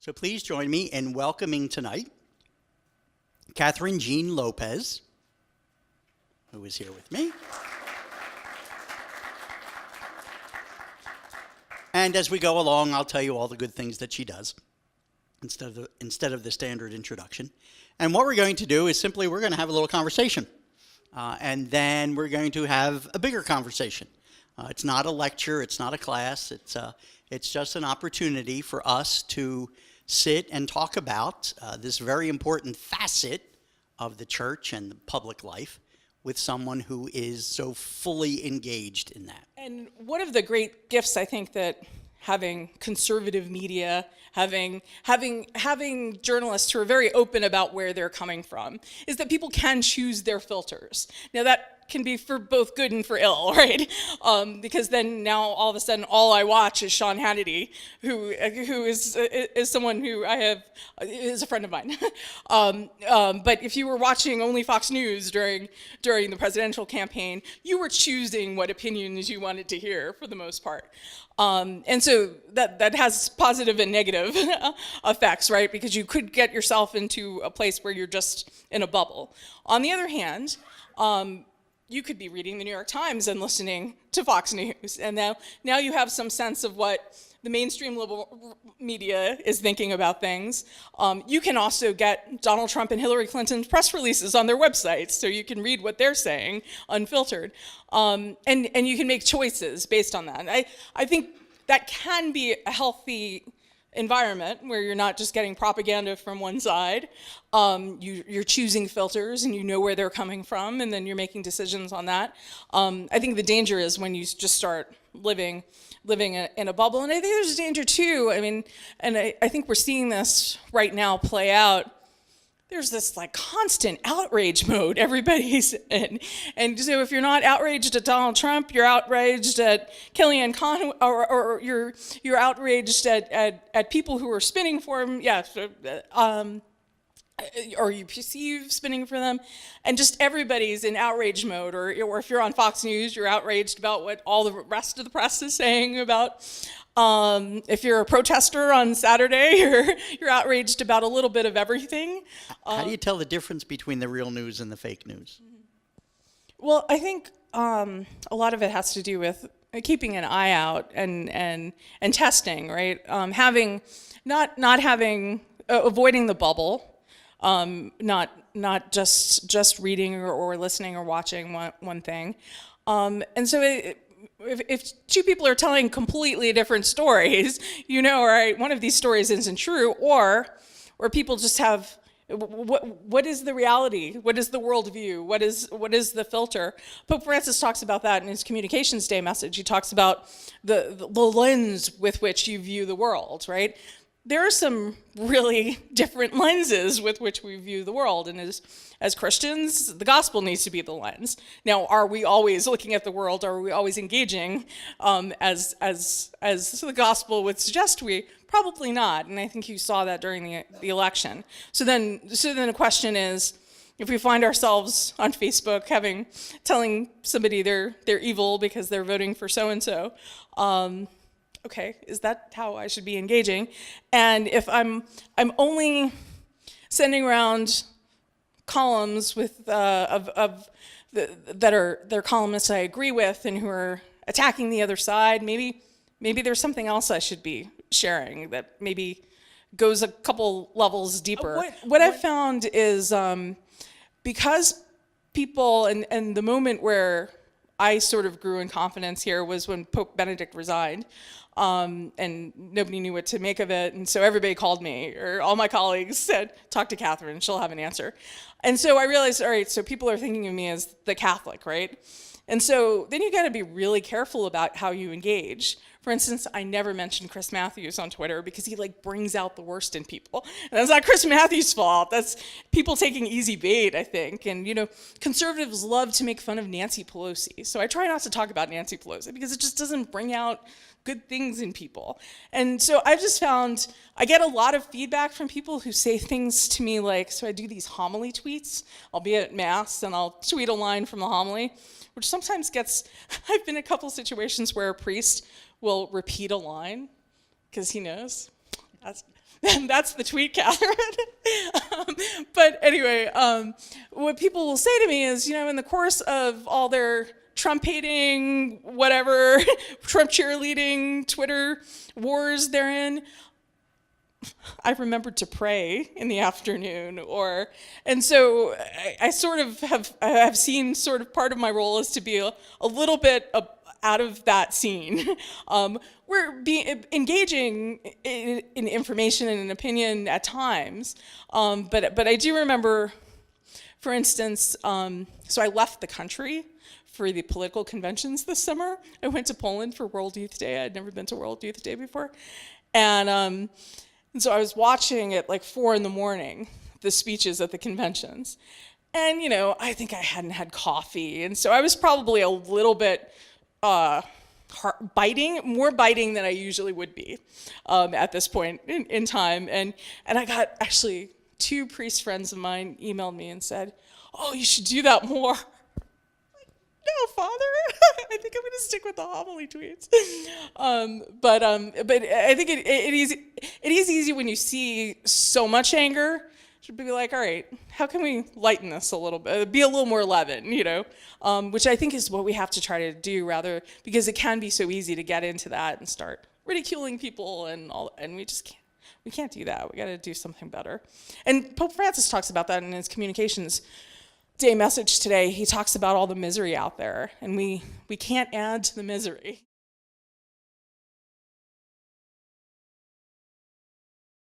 So please join me in welcoming tonight Kathryn Jean Lopez, who is here with me. And as we go along, I'll tell you all the good things that she does instead of the standard introduction. And what we're going to do is simply we're going to have a little conversation. And then we're going to have a bigger conversation. It's not a lecture. It's not a class. It's just an opportunity for us to sit and talk about this very important facet of the church and the public life with someone who is so fully engaged in that. And one of the great gifts, I think, that having conservative media, having journalists who are very open about where they're coming from, is that people can choose their filters. Now that can be for both good and for ill, right? Because then now all of a sudden all I watch is Sean Hannity, who is someone who I have is a friend of mine. But if you were watching only Fox News during the presidential campaign, you were choosing what opinions you wanted to hear for the most part. And so that has positive and negative effects, right? Because you could get yourself into a place where you're just in a bubble. On the other hand, you could be reading the New York Times and listening to Fox News. And now you have some sense of what the mainstream liberal media is thinking about things. You can also get Donald Trump and Hillary Clinton's press releases on their websites, so you can read what they're saying unfiltered. And you can make choices based on that. I think that can be a healthy environment where you're not just getting propaganda from one side. You're choosing filters and you know where they're coming from, and then you're making decisions on that. I think the danger is when you just start living in a bubble. And I think there's a danger too. I mean, and I think we're seeing this right now play out. There's this like constant outrage mode everybody's in. And so if you're not outraged at Donald Trump, you're outraged at Kellyanne Conway, or you're outraged at people who are spinning for him, or you perceive spinning for them, and just everybody's in outrage mode. Or if you're on Fox News, you're outraged about what all the rest of the press is saying about. If you're a protester on Saturday, you're outraged about a little bit of everything. How do you tell the difference between the real news and the fake news? Well, I think a lot of it has to do with keeping an eye out and testing, right? Avoiding the bubble. Not just reading or listening or watching one thing. And so if two people are telling completely different stories, you know, all right, one of these stories isn't true, or people just have, what is the reality? What is the worldview? What is the filter? Pope Francis talks about that in his Communications Day message. He talks about the lens with which you view the world, right? There are some really different lenses with which we view the world, and as Christians, the gospel needs to be the lens. Now, are we always looking at the world? Are we always engaging as the gospel would suggest we? Probably not, and I think you saw that during the election. So then the question is, if we find ourselves on Facebook telling somebody they're evil because they're voting for so and so. Okay, is that how I should be engaging? And if I'm only sending around columns with that are columnists I agree with and who are attacking the other side, maybe there's something else I should be sharing that maybe goes a couple levels deeper. What I've found is because people, and the moment where I sort of grew in confidence here was when Pope Benedict resigned. And nobody knew what to make of it, and so everybody called me, or all my colleagues said, talk to Kathryn, she'll have an answer. And so I realized, all right, so people are thinking of me as the Catholic, right? And so then you gotta be really careful about how you engage. For instance, I never mentioned Chris Matthews on Twitter because he brings out the worst in people. And that's not Chris Matthews' fault. That's people taking easy bait, I think. And conservatives love to make fun of Nancy Pelosi. So I try not to talk about Nancy Pelosi because it just doesn't bring out good things in people. And so I've just found, I get a lot of feedback from people who say things to me like, so I do these homily tweets. I'll be at Mass and I'll tweet a line from the homily, which sometimes I've been in a couple situations where a priest will repeat a line because he knows That's the tweet, Catherine. But anyway, what people will say to me is, in the course of all their Trump hating, whatever, Trump cheerleading, Twitter wars they're in, I remembered to pray in the afternoon, and so I sort of have seen sort of part of my role is to be a little bit out of that scene. We're engaging in information and in opinion at times, but I do remember, for instance, so I left the country for the political conventions this summer. I went to Poland for World Youth Day. I'd never been to World Youth Day before, and so I was watching at like 4 a.m, the speeches at the conventions. And, I think I hadn't had coffee. And so I was probably a little bit more biting than I usually would be at this point in time. And I got actually 2 priest friends of mine emailed me and said, "Oh, you should do that more." No, Father. I think I'm going to stick with the homily tweets. But I think it is easy when you see so much anger to be like, all right, how can we lighten this a little bit, be a little more leaven, which I think is what we have to try to do, rather, because it can be so easy to get into that and start ridiculing people and we just can't. We can't do that. We got to do something better. And Pope Francis talks about that in his Communications Day message today. He talks about all the misery out there, and we can't add to the misery.